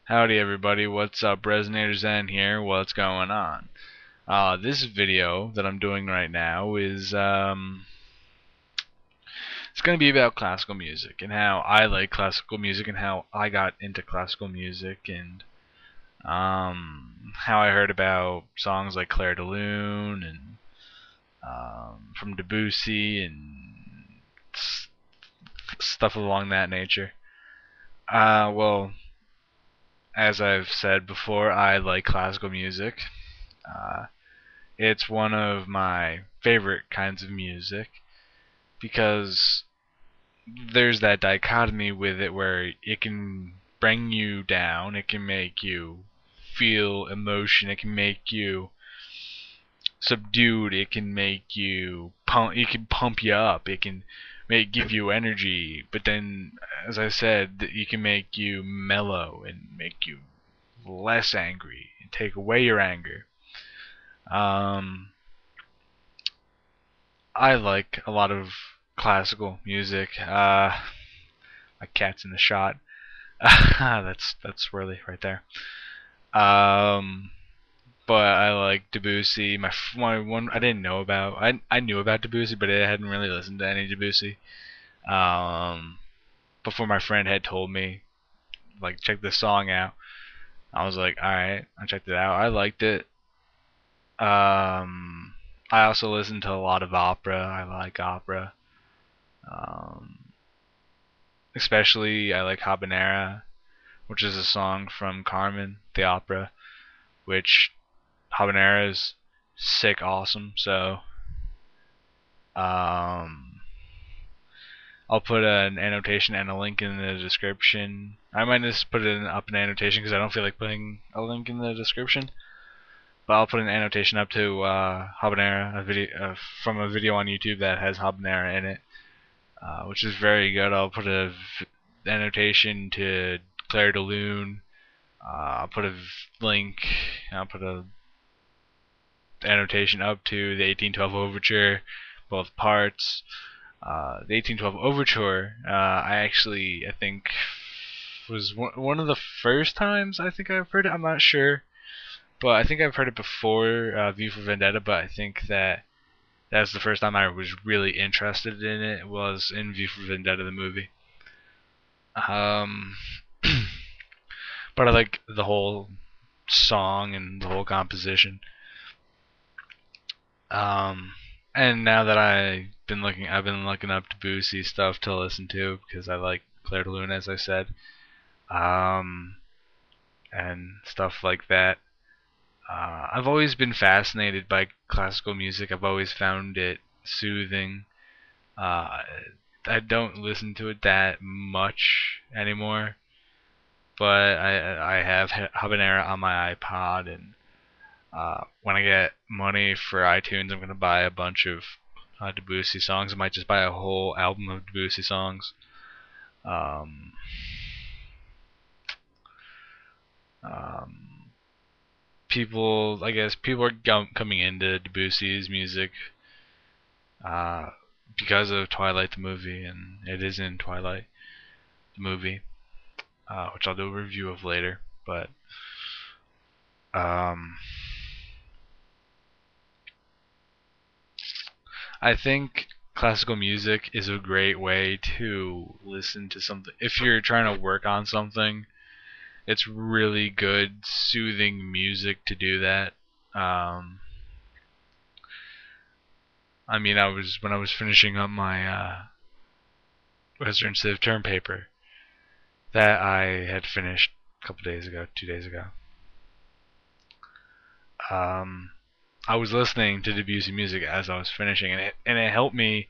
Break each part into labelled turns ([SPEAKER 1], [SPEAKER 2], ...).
[SPEAKER 1] Howdy everybody, what's up? RezenatorZen here, what's going on? This video that I'm doing right now is, it's going to be about classical music and how I like classical music and how I got into classical music and, how I heard about songs like Clair de Lune and, from Debussy and stuff along that nature. Well, as I've said before, I like classical music. Uh, it's one of my favorite kinds of music because there's that dichotomy with it where it can bring you down, it can make you feel emotion, it can make you subdued, it can make you it can pump you up, it can give you energy, but then as I said, it can make you mellow and make you less angry and take away your anger. Um, I like a lot of classical music. My cat's in the shot. That's Whirly right there. Um, but I like Debussy. My one I didn't know about. I knew about Debussy, but I hadn't really listened to any Debussy. Um, Before my friend had told me, like, check this song out. I was like, all right, I checked it out. I liked it. Um, I also listen to a lot of opera. I like opera. Um, Especially I like Habanera, which is a song from Carmen, the opera, which Habanera is sick awesome. So um, I'll put an annotation and a link in the description. I might just put it up in the annotation because I don't feel like putting a link in the description. But I'll put an annotation up to Habanera, a video from a video on YouTube that has Habanera in it, which is very good. I'll put a annotation to Clair de Lune. I'll put a link. I'll put a annotation up to the 1812 Overture, both parts. The 1812 Overture, I think was one of the first times I think I've heard it. I'm not sure, but I think I've heard it before V for Vendetta. But I think that's the first time I was really interested in it was in V for Vendetta, the movie. Um, but I like the whole song and the whole composition. Um, and now that I've been looking up Debussy stuff to listen to because I like Clair de Lune, as I said, um, and stuff like that. I've always been fascinated by classical music. I've always found it soothing. Uh, I don't listen to it that much anymore, but I have Habanera on my iPod, and when I get money for iTunes, I'm gonna buy a bunch of Debussy songs. I might just buy a whole album of Debussy songs. Um, um, I guess people are coming into Debussy's music uh, because of Twilight the movie, and it is in Twilight the movie, which I'll do a review of later. But um, I think classical music is a great way to listen to something. If you're trying to work on something, it's really good, soothing music to do that. Um, I mean, when I was finishing up my Western Civ term paper that I had finished a couple days ago, 2 days ago. Um, I was listening to Debussy music as I was finishing, and it helped me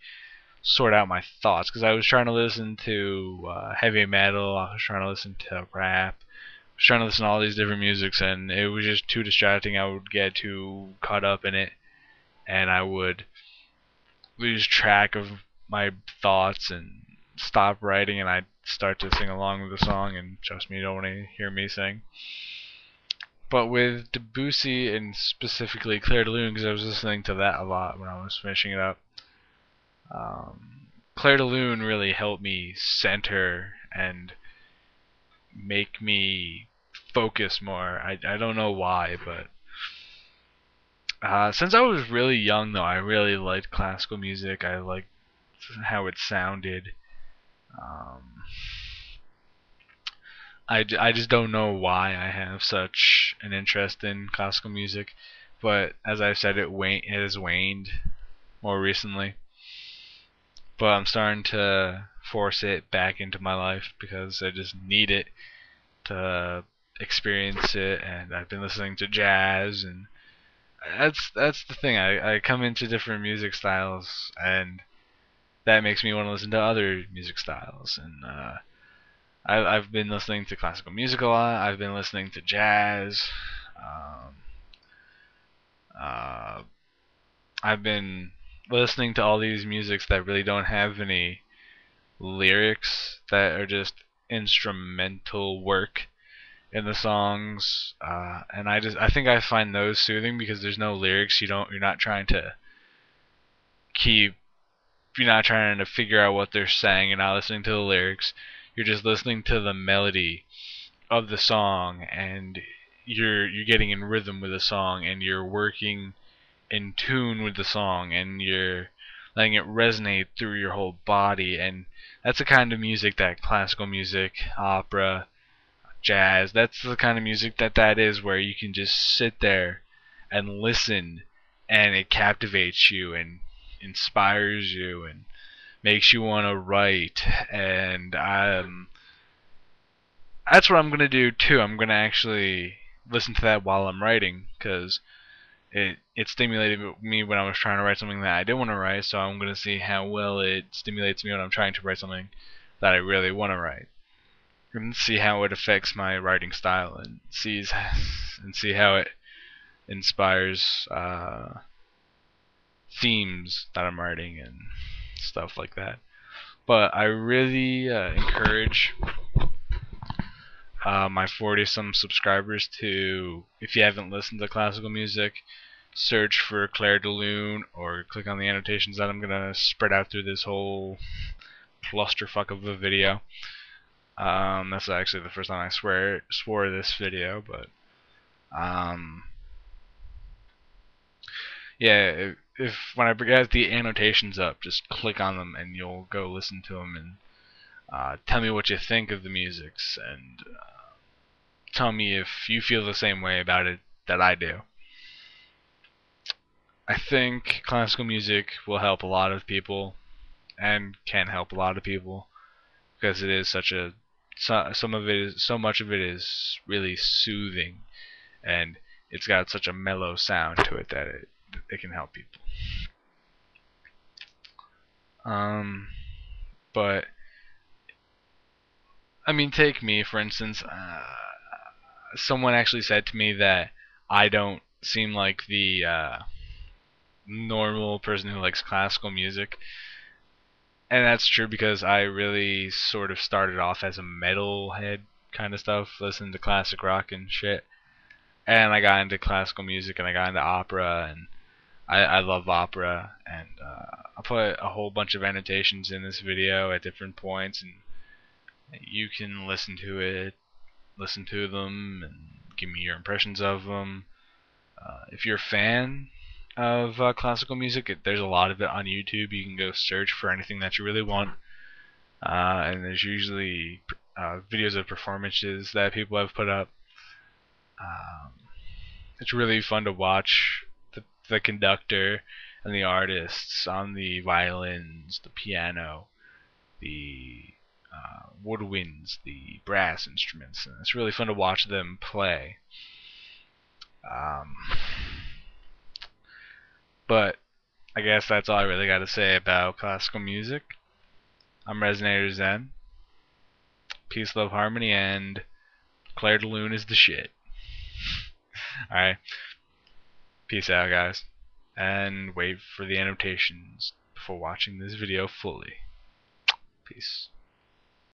[SPEAKER 1] sort out my thoughts because I was trying to listen to heavy metal, I was trying to listen to rap, I was trying to listen to all these different musics, and it was just too distracting. I would get too caught up in it, and I would lose track of my thoughts and stop writing, and I'd start to sing along with the song. And trust me, you don't want to hear me sing. But with Debussy and specifically Clair de Lune, because I was listening to that a lot when I was finishing it up, Clair de Lune really helped me center and make me focus more. I don't know why, but since I was really young, though, I really liked classical music. I liked how it sounded. Um, I just don't know why I have such an interest in classical music, but as I said, it has waned more recently. But I'm starting to force it back into my life because I just need it to experience it. And I've been listening to jazz, and that's the thing. I come into different music styles, and that makes me want to listen to other music styles. And I've been listening to classical music a lot. I've been listening to jazz. Um, uh, I've been listening to all these musics that really don't have any lyrics, that are just instrumental work in the songs, and I think I find those soothing because there's no lyrics. You're not trying to keep you're not trying to figure out what they're saying. You're not listening to the lyrics. You're just listening to the melody of the song, and you're getting in rhythm with the song, and you're working in tune with the song, and you're letting it resonate through your whole body. And that's the kind of music that classical music, opera, jazz, that's the kind of music that is, where you can just sit there and listen, and it captivates you and inspires you and makes you want to write. And that's what I'm going to do too. I'm going to actually listen to that while I'm writing, because it stimulated me when I was trying to write something that I didn't want to write, so I'm going to see how well it stimulates me when I'm trying to write something that I really want to write, and see how it affects my writing style, and see how it inspires themes that I'm writing and stuff like that. But I really encourage my 40 some subscribers to, if you haven't listened to classical music, search for Claire de Lune, or click on the annotations that I'm gonna spread out through this whole clusterfuck of a video. That's actually the first time I swore this video, but yeah, if when I get the annotations up, just click on them and you'll go listen to them, and tell me what you think of the musics, and tell me if you feel the same way about it that I do. I think classical music will help a lot of people, and can help a lot of people, because it is so much of it is really soothing, and it's got such a mellow sound to it that it can help people. But I mean, take me for instance. Someone actually said to me that I don't seem like the normal person who likes classical music. And that's true, because I really sort of started off as a metalhead kind of stuff, listening to classic rock and shit. And I got into classical music, and I got into opera, and I love opera. And I'll put a whole bunch of annotations in this video at different points, and you can listen to them, and give me your impressions of them. If you're a fan of classical music, there's a lot of it on YouTube. You can go search for anything that you really want, and there's usually videos of performances that people have put up. Um, it's really fun to watch the conductor and the artists on the violins, the piano, the woodwinds, the brass instruments, and it's really fun to watch them play. Um, but I guess that's all I really got to say about classical music. I'm RezenatorZen. Peace, love, harmony, and Claire de Lune is the shit. Alright, peace out, guys. And wait for the annotations before watching this video fully. Peace.